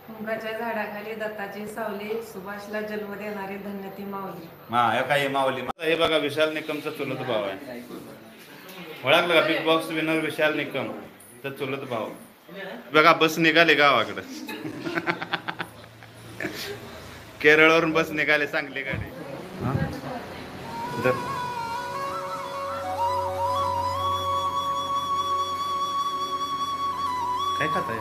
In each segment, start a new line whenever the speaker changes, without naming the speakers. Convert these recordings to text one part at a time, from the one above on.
मुंगाच्या झाडाखाली दत्ताची सावली, सुभाषला जन्म देणारी धन्य ती माऊली.
हा हे काय माऊली. हे बघा विशाल निकमचा चुलत भाव आहे. ओळखलं का? बिग बॉक्स विनर विशाल निकम तर चुलत भाव. बघा बस निघाले गावाकडं. केरळवरून बस निघाले, सांगली गाडी. काय खाताय?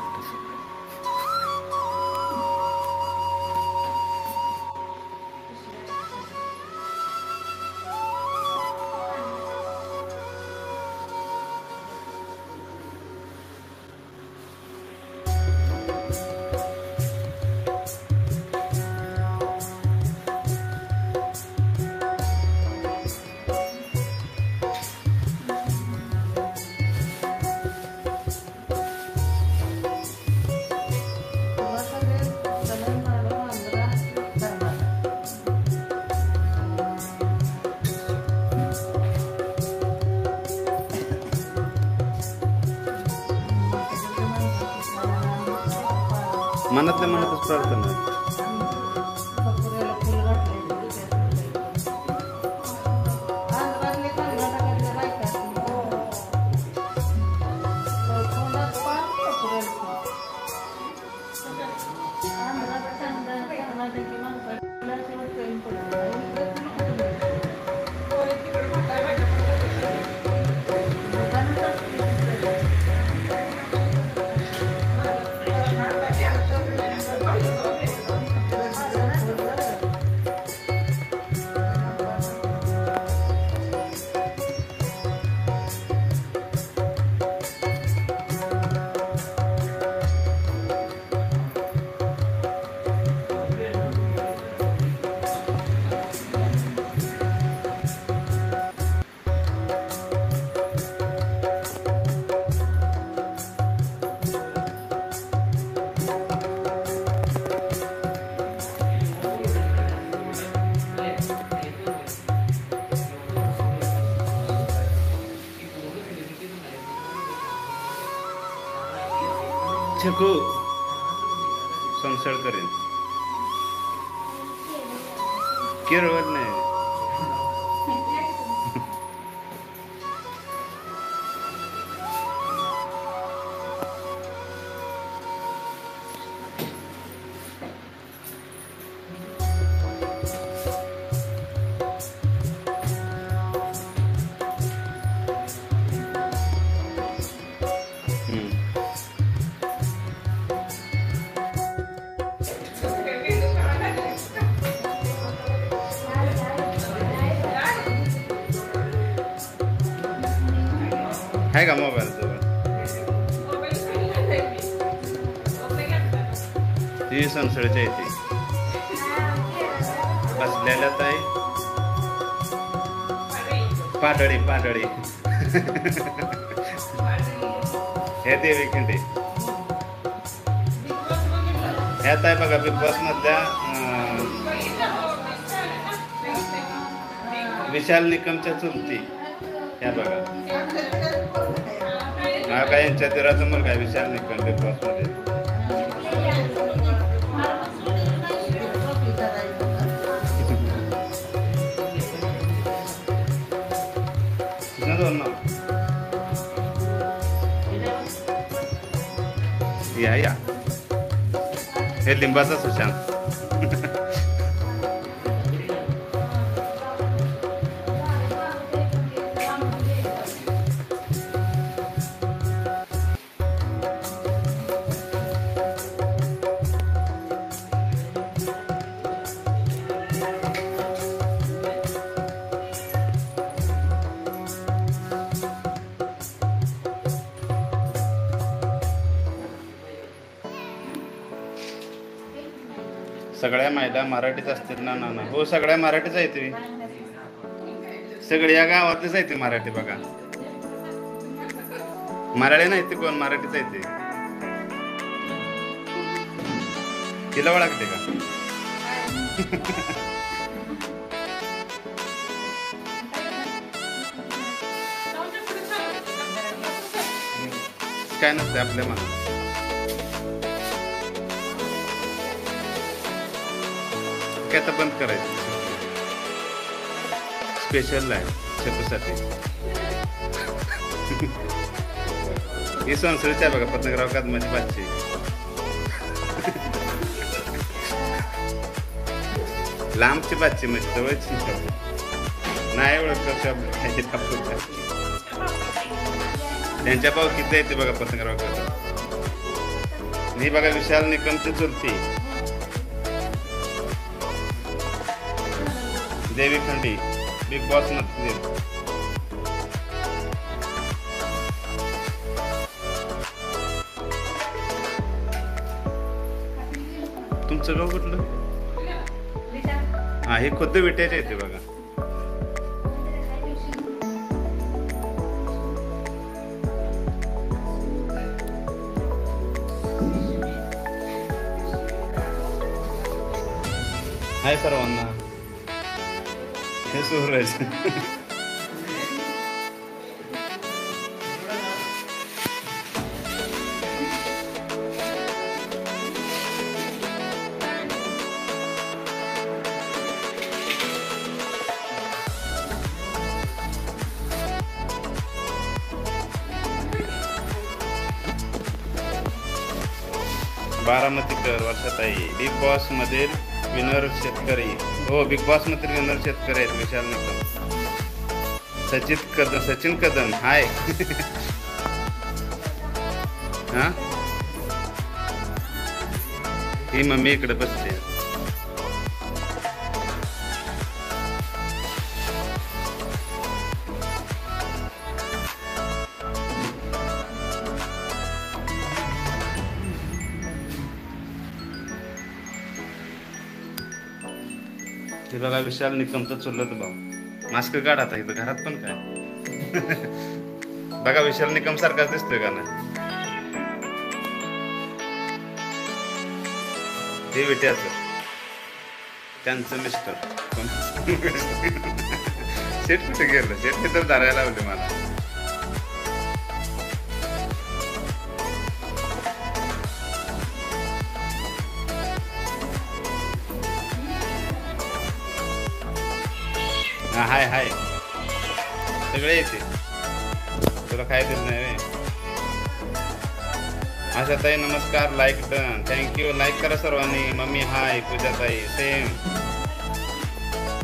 मनातल्या मनातच प्रार्थना. छकू संसळ करेन केरळ नाही. आहे का मोबाईल जवळ? ती संसळच्या येते बसलेल्या ताई. पाडळी पाडळी हे देवी खिंडे ह्यात आहे बघा. बिग बॉस मधल्या विशाल निकमच्या चुलती ह्या बघा. हा काय यांच्या दिराचा मुलगा आहे विशाल निकम बिग बॉस मध्ये. या हे लिंबाचा सुशांत. सगळ्या महिला मराठीच असतील ना? ना हो सगळ्या मराठीच आहे. तुम्ही सगळे या गावातलीच आहे ती मराठी बघा. मराठी नाही ते कोण मराठीच आहे ते. तिला ओळखते का? काय नसते आपल्या मनात. शक्यता बंद करायची. स्पेशल आहे शेपूसाठी. ही संसळीची आहे बघा, पतंगराव कदमाची बाची. लांबची बाची म्हणजे जवळची नाही ओळख. त्यांच्या भाऊ किती येते बघा पतंगराव कदम. ही बघा विशाल निकमची चुलती देवी खंडी, बिग बॉस मध्ये. तुमचं गाव कुठलं? हा, हे खुद्द विट्याचे येते बघा. हाय सर्वांना, हे सूरज. बारामतीकर वर्षाताई. बिग बॉस मधील विनर शेतकरी. हो, बिग बॉस मधील विनर शेतकरी आहेत विशाल निकम. सचिन कदम हाय. हा, ही मम्मी इकडे बसते. हे बघा विशाल निकमचा चुलत भाऊ. मास्क काढ आता, इथं घरात पण काय. बघा विशाल निकम सारखाच दिसतोय का नाही. हे विट्याचं त्यांचं मिस्टर कोण. शेट कुठे गेलं? शेट तर धरायला लावले मला. हाय हाय, सगळे येते. तुला काय दिलं नाही. आशाताई नमस्कार, लाईक डन, थँक्यू. लाईक करा सर्वांनी. मम्मी हाय, पूजाताई सेम.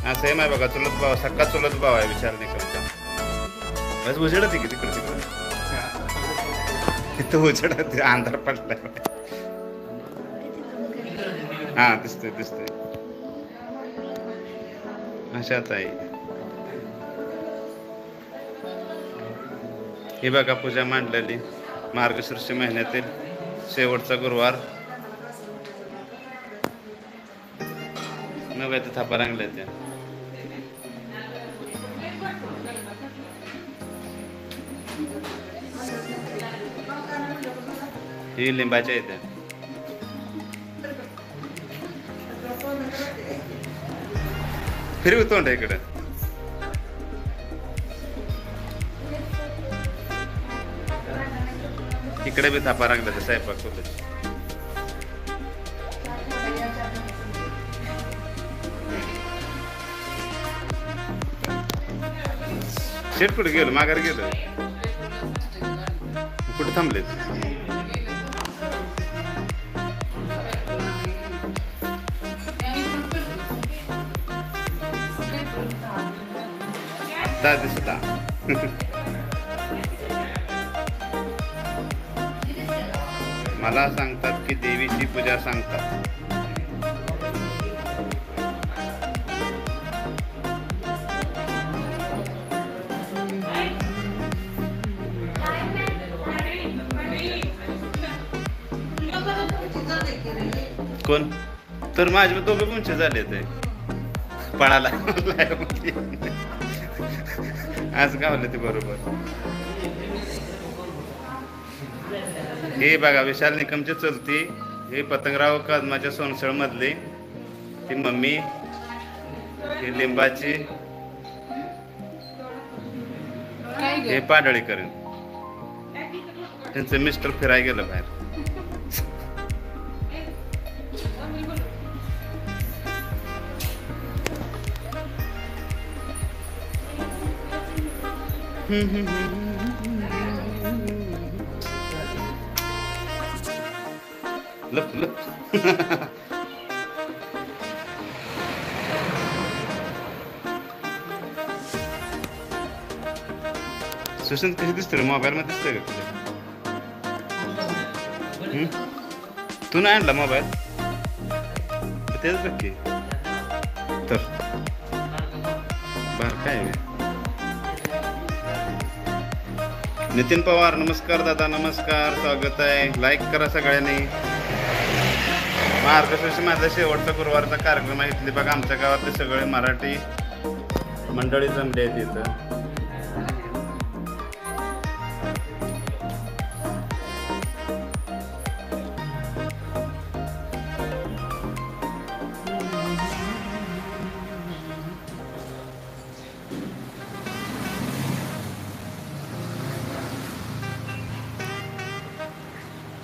हा सेम आहे बघा, चुलत भाव, सक्का चुलत भाव आहे विशाल निकमचा. बस उजेडत की तिकडे तिकडे, तिथं उजेडत, अंधार पडलाय. हा दिसतोय दिसतोय. आशाताई. ही बघा पूजा मांडलेली मार्गशीर्ष महिन्यातील शेवटचा गुरुवार. नव्या ते थापा रांगल्या त्या. ही लिंबाच्या येत्या. फिरवी तोंड इकडं. इकडे बी थापा रांगला स्वयंपाक सोबत. शेट कुठे गेलो? माघार गेलो. कुठे थांबले? आता दिसता. मला सांगतात की देवीची पूजा सांगतात. कोण तर माझे दोघे कोणचे झाले ते पळाला. आज गावले ते बरोबर. हे बघा विशाल निकमची चलती. हे पतंगराव कदमाच्या सोनसळ मधली ती मम्मी. ही लिंबाची. हे पाडळीकर. त्यांचं मिस्टर फिरायला गेलं बाहेर. लप लप. सुशांत कशी दिसते रे मोबाईल मध्ये दिसतोय का तुला? तू नाही आणला मोबाईल तेच बघ तर बर काय नितीन पवार नमस्कार दादा नमस्कार स्वागत आहे. लाईक करा सगळ्यांनी. मार्गशीर्ष माझा शेवटचा गुरुवारचा कार्यक्रम आहे. इथले बघा आमच्या गावातले सगळे मराठी मंडळी जमले आहेत इथं.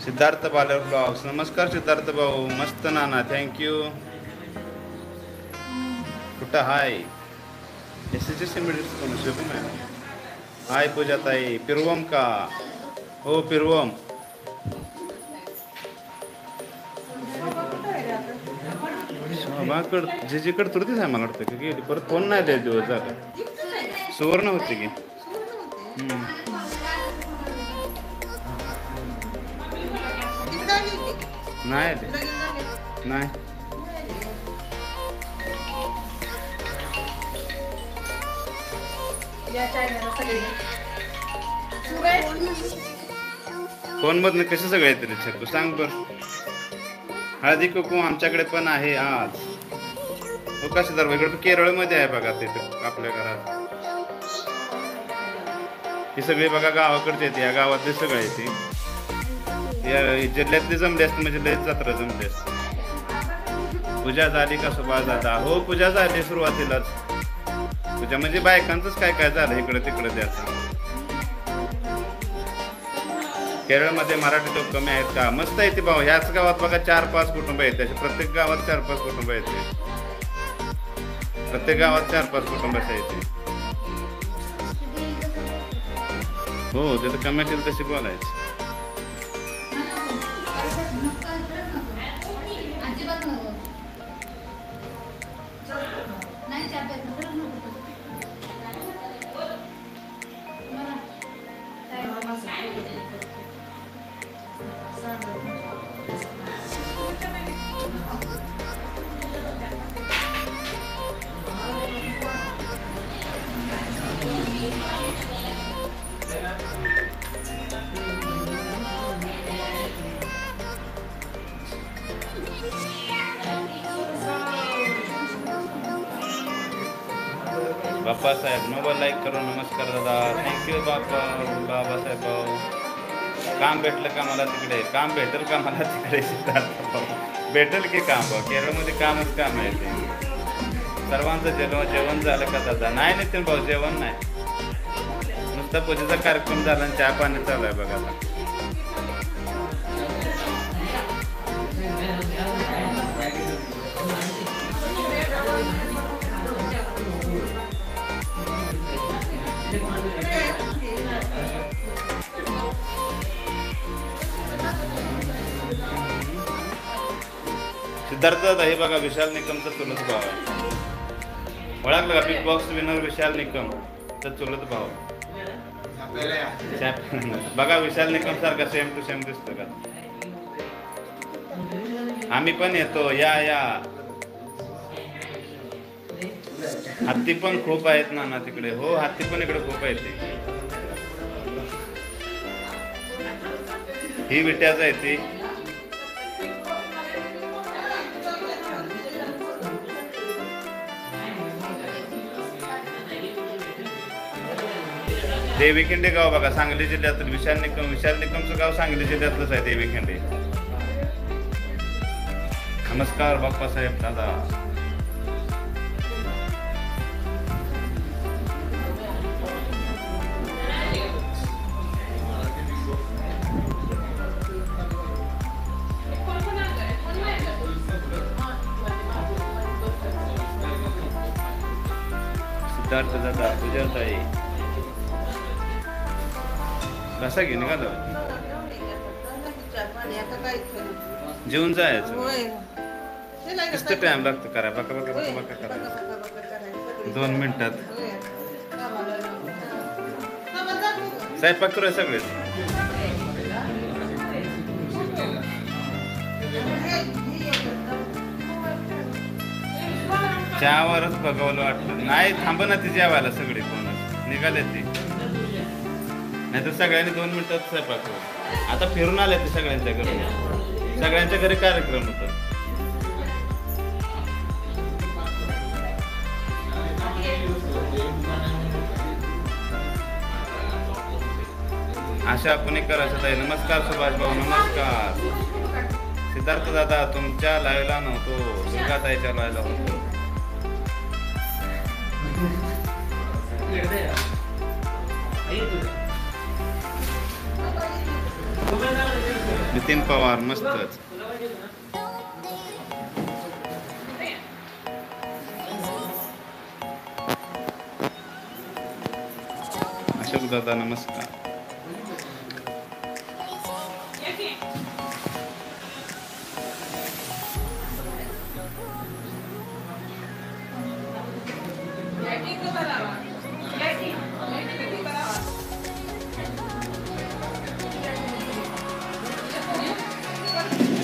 सिद्धार्थ बालर ब्लॉग्स नमस्कार सिद्धार्थ भाऊ मस्त नाना थँक्यू. कुठं हाय एस हाय पूजा ताई पिरवम का हो पिरवम शोभाकड जिकडे तुरतीच आहे मला वाटतं की गेली परत फोन नाही द्यायला दिवस झाला. सुवर्ण होते की नाही ते नाही फोन मधनं कसे सगळे तरी छक्कू सांग बर. हळदी कुकू आमच्याकडे पण आहे आज. हो कसे तर वेगळं केरळमध्ये आहे बघा तिथे आपल्या घरात. ही सगळी बघा गावाकडचे येते या गावातले सगळे येते या जिल्ह्यातली जमले असते म्हणजे लयच जत्रा जमली असते. पूजा झाली का सुभाष दादा हो पूजा झाली सुरुवातीलाच. पूजा म्हणजे बायकांचंच काय काय झालं इकडे तिकडे द्यायचं. केरळमध्ये मराठी लोक कमी आहेत का मस्त येते भाऊ. ह्याच गावात बघा 4-5 कुटुंब आहेत. त्याचे प्रत्येक गावात 4-5 कुटुंब येते. प्रत्येक गावात 4-5 कुटुंब असं येते. हो तिथं कमी असेल तशी बोलायची. बाप्पासाहेब मोबाईल लाईक करो नमस्कार दादा थँक्यू बाबासाहेब भाऊ. काम भेटलं का मला तिकडे काम भेटेल का मला तिकडे भेटेल की काम भाऊ. केरळमध्ये कामच काम आहे ते. सर्वांचं जेवण झालं का दादा नाही नितीन भाऊ जेवण नाही नुसता पूजेचा कार्यक्रम झाला आणि चहा पाणी चालू आहे बघा आता. सिद्धार्थ दादा हे बघा विशाल निकमचा चुलत भाव आहे. ओळखलं का बिग बॉक्स विनर विशाल निकम तर चुलत भाव बघा. विशाल निकम सारखा सेम टू सेम दिसतो का. आम्ही पण येतो या या. हत्ती पण खूप आहेत ना तिकडे. हो हत्ती पण इकडे खूप आहेत. ही विट्याच आहे ती. देवीखिंडे गाव बघा सांगली जिल्ह्यातील. विशाल निकमचं गाव सांगली जिल्ह्यातलंच आहे देवीखिंडे. नमस्कार बाप्पासाहेब दादा. सिद्धार्थ दादा पूजा ताई कसा घे निघालो जेवून जायचं किती टाइम लागतो करा बका बका बका बका करा 2 मिनिटात स्वयंपाक करूया सगळे चहावरच बघावलं वाटलं नाही थांब ना ती जेवायला सगळे कोणच निघाले ते नाही तर सगळ्यांनी 2 मिनिटात स्वयंपाक करू आता फिरून आले ते सगळ्यांच्या घरी सगळ्यांच्या घरी कार्यक्रम होता आशा पुणेकरांचा ताई नमस्कार सुभाष भाऊ नमस्कार सिद्धार्थ दादा तुमच्या लाईव्हला नव्हतो दुर्गा ताईच्या लाईव्हला होतो नितीन पवार मस्तच अशोक दादा नमस्कार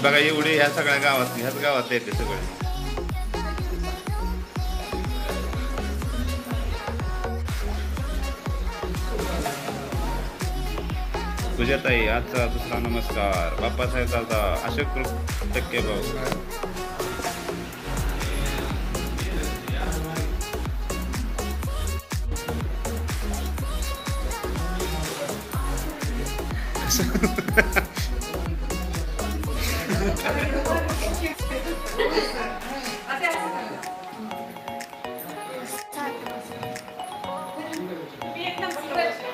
बघा एवढे ह्या सगळ्या गावात ह्याच गावात येते सगळे पूजाताई आजचा दुसरा नमस्कार बाप्पासाहेब दादा अशोक टक्के भाऊ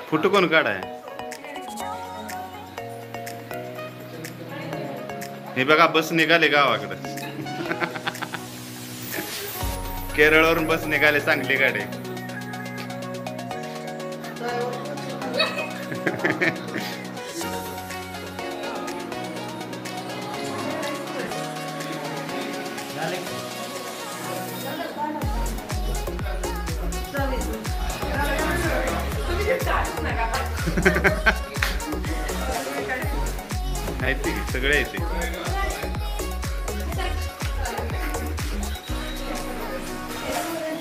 फोटो कोण काढाय हे बघा बस निघाले गावाकडे केरळवरून बस निघाले चांगली गाडी सगळे येते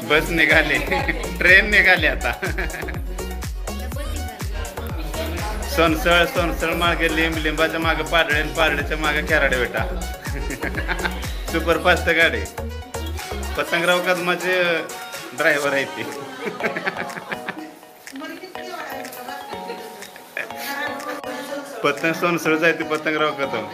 बस निघाले ट्रेन निघाली आता सोनसळ मागे लिंबाच्या मागे पारडे पारड्याच्या मागे खेराडे बेटा सुपरफास्ट गाडी पतंगराव कदमाचे ड्रायव्हर आहे ते पतंग सोनसळ जायते पतंगराव कदम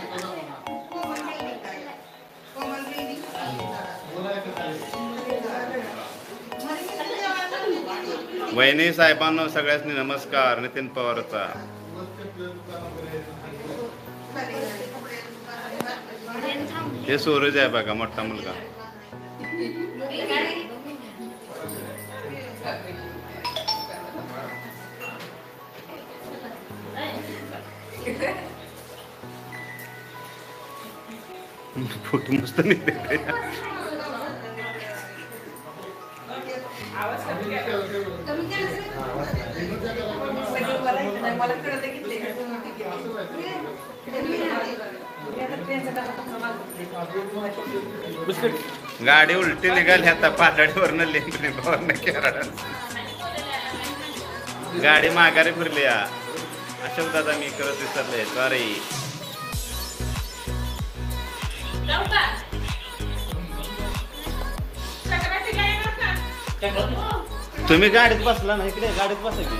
वहिनी साहेबांना सगळ्यांनी नमस्कार नितीन पवारचा हे सूरज आहे बघा मोठा मुलगा फोटो मस्त निघते गाडी उलटी निघाली आता पाटाडीवरनं लिंबवरनं केरळ गाडी माघारी फिरली अशोक दादा मी करत विसरले सॉरी तुम्ही गाडीत बसला ना इकडे गाडीत बसा की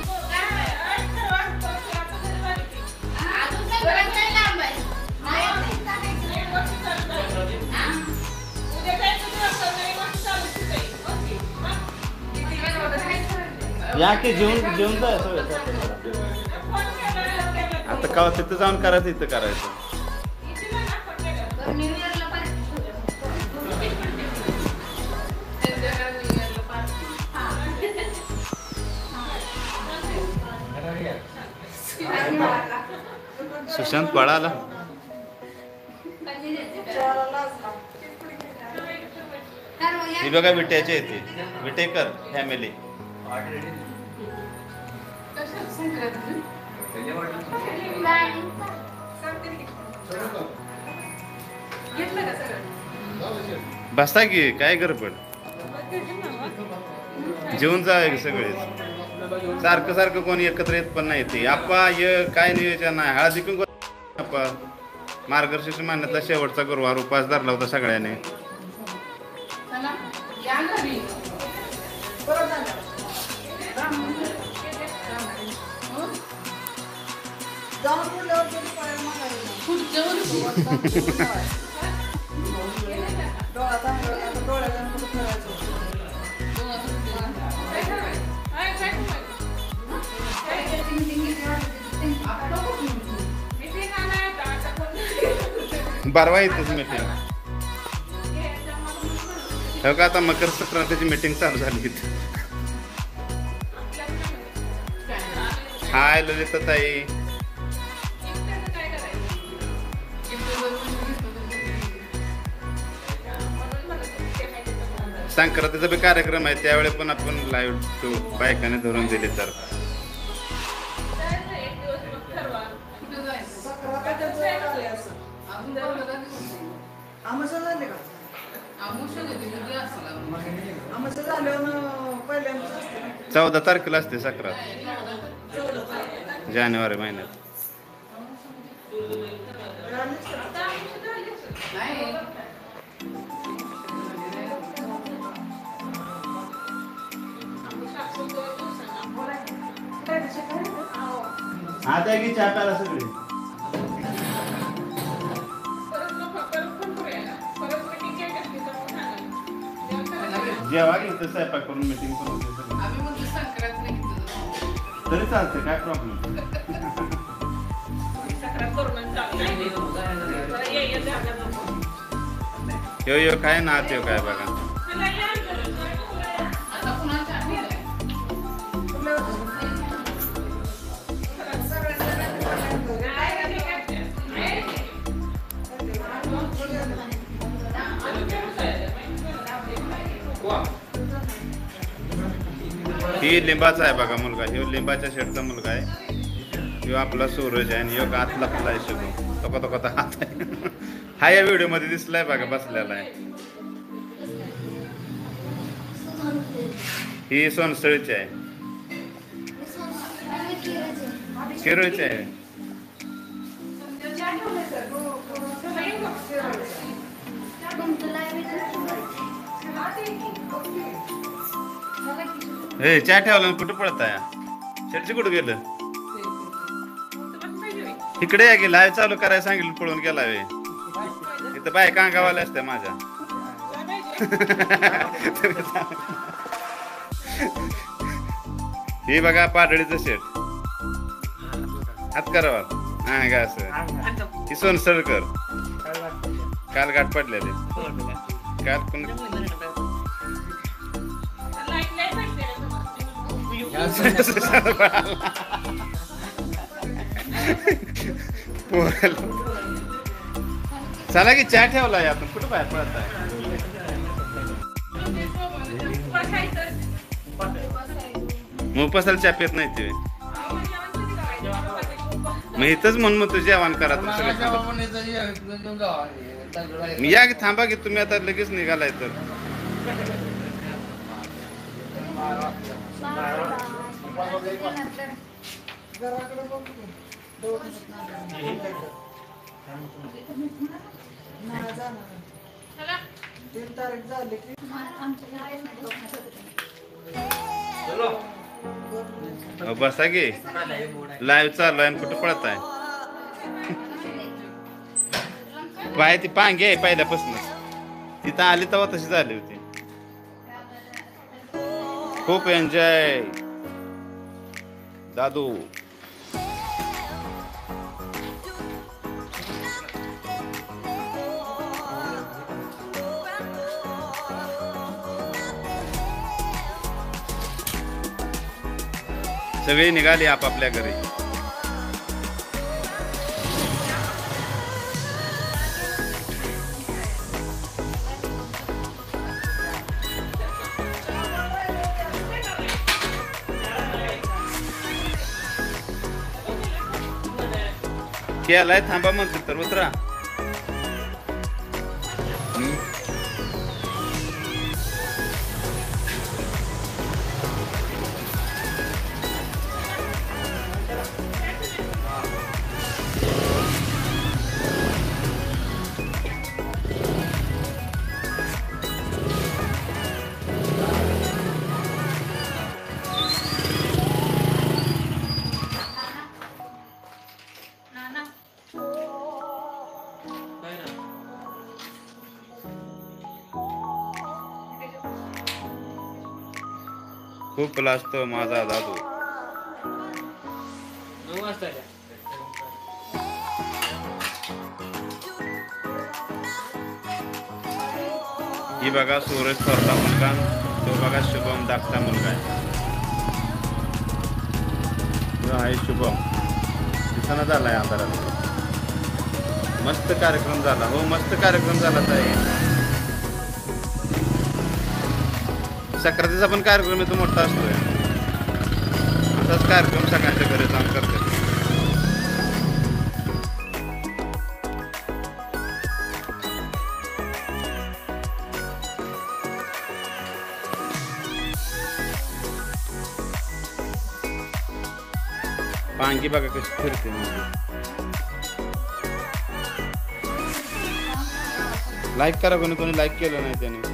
या की जेवून जायचं आता का तिथं जाऊन करायचं इथं करायचं प्रशांत पळाला. ही बघा विट्याची येते, विटेकर फॅमिली. बसता की काय गडबड, जेवून जा सगळे. सारखं सारखं कोणी एकत्र येत पण नाही. ते आप्पा ये काय नियोजन आहे. हळदी कुंकू आप्पा मार्गशीर्ष महिन्यातला शेवटचा गुरुवार उपास धरला होता सगळ्याने. बारवा येतेच मीटिंग. हो का, आता मकर संक्रांतीची मीटिंग चालू झाली. हाय ललिता ताई. संक्रांतीचा बी कार्यक्रम आहे, त्यावेळी पण आपण लाईव्ह बायकाने धरून दिले तर. चौदा तारखेला असते संक्रांत, जानेवारी महिन्यात. आता की चहा प्याला सगळी. जेव्हा घेतं स्वयंपाक करून मीटिंग करून तरी चालते, काय प्रॉब्लेम. यो यो काय ना त्यो काय बघा. ही लिंबाचा आहे बघा मुलगा. ह्यो लिंबाच्या शेडचा मुलगा आहे. ह्यो आपला सूरज आहे आणि ह्यो हात लपलाय शिकून तो कसा हात आहे. हा या व्हिडिओ मध्ये दिसलाय बघा, बसलेला आहे. ही सोनसळीची आहे, केरळची आहे. हे चहा ठेवला कुठं पळताय? शेटची कुठं गेलं? इकडे या की लाईव्ह चालू करायला सांगितलं, पळून गेला वे. इथं बायका अंगावाल्या असत्या माझ्या. हे बघा पाडळीचं शेट. हात करावा हा का असं. ही सोनसळकर काल गाठ पडलेले. काल कोण चला की चहा ठेवलाय आपण, कुठं बाहेर पडत आहे. उपासाला चहा पेत नाही ते. मग इथंच म्हणून मग तू जेवण करा. मी या की थांबा की तुम्ही आता लगेच निघालाय तर. बसा की लाईव्ह चालू आहे, कुठं पळत आहे. बाय ती पांगे आहे पहिल्यापासून. तिथं आली तेव्हा तशी झाली होती. खूप एन्जॉय दादू. सगळे निघाले आपापल्या घरी. केलाय थांबा म्हणतो तर उतरा. खूप लाजतो माझा दादू. ही बघा सूरज थोरला मुलगा, तो बघा शुभम धाकटा मुलगा आहे. आहे शुभम दिसना झालाय अंधारात. मस्त कार्यक्रम झाला. हो मस्त कार्यक्रम झाला ताई. सक्रातीचा पण कार्यक्रम इथं मोठा असतोय. असाच कार्यक्रम सगळ्यांच्या घरी जाऊन करतात. पांगी बघा कशी फिरते. लाईक करा. कोणी लाईक केलं नाही त्याने.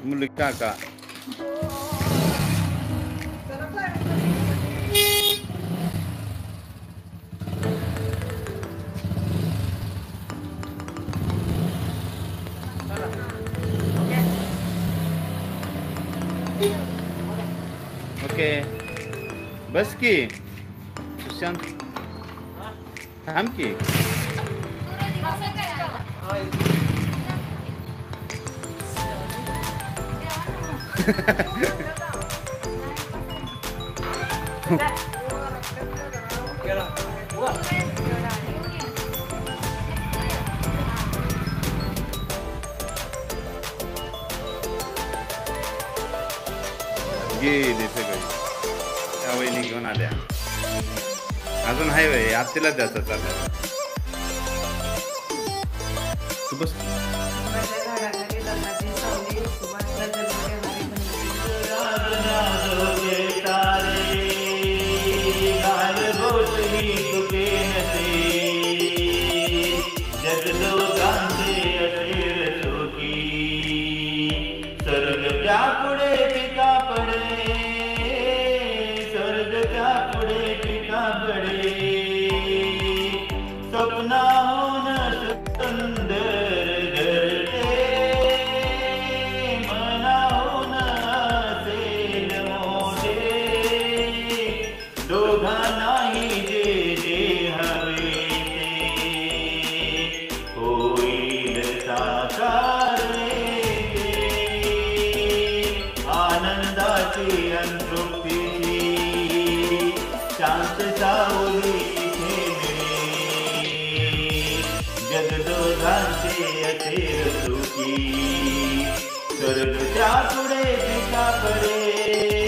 मुली काका ओके बस की सुशांत थांब की. गेले सगळे त्या वहिनी घेऊन आल्या. अजून हाय वय आत्तीला द्यायचं चाललं. तू बस.
झाडाखाली दत्ताची सावली सुभाषला जन्म देणारी
शांत सावली जगदोधांचे असेल सुखी स्वर्गच्या पुढे पिका पडे